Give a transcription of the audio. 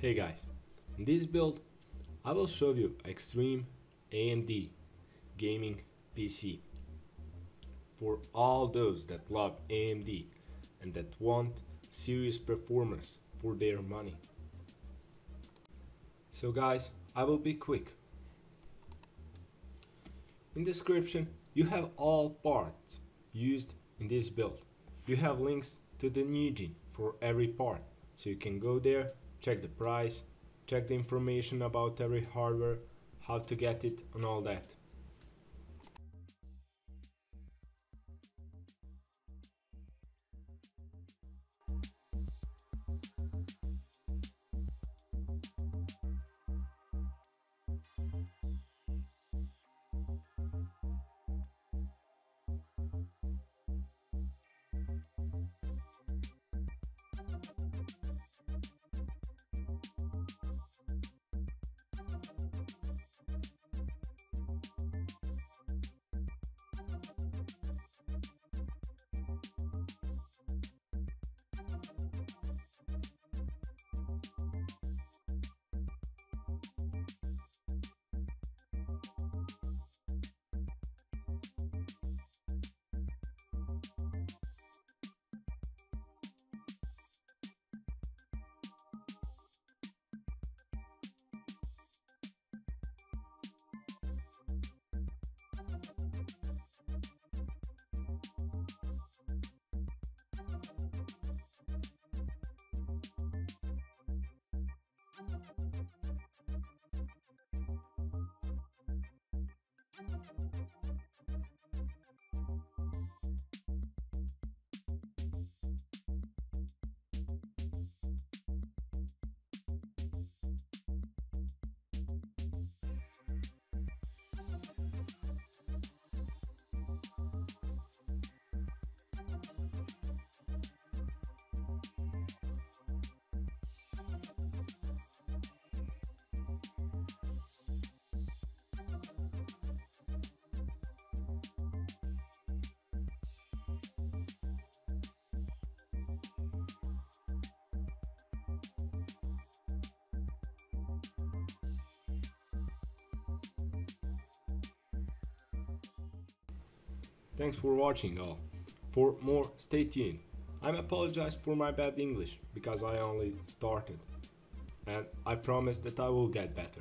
Hey guys, in this build I will show you extreme AMD gaming PC for all those that love AMD and that want serious performance for their money. So guys, I will be quick. In description you have all parts used in this build. You have links to the Nepton for every part, so you can go there, check the price, check the information about every hardware, how to get it and all that. Thanks for watching all. For more, stay tuned. I apologize for my bad English because I only started, and I promise that I will get better.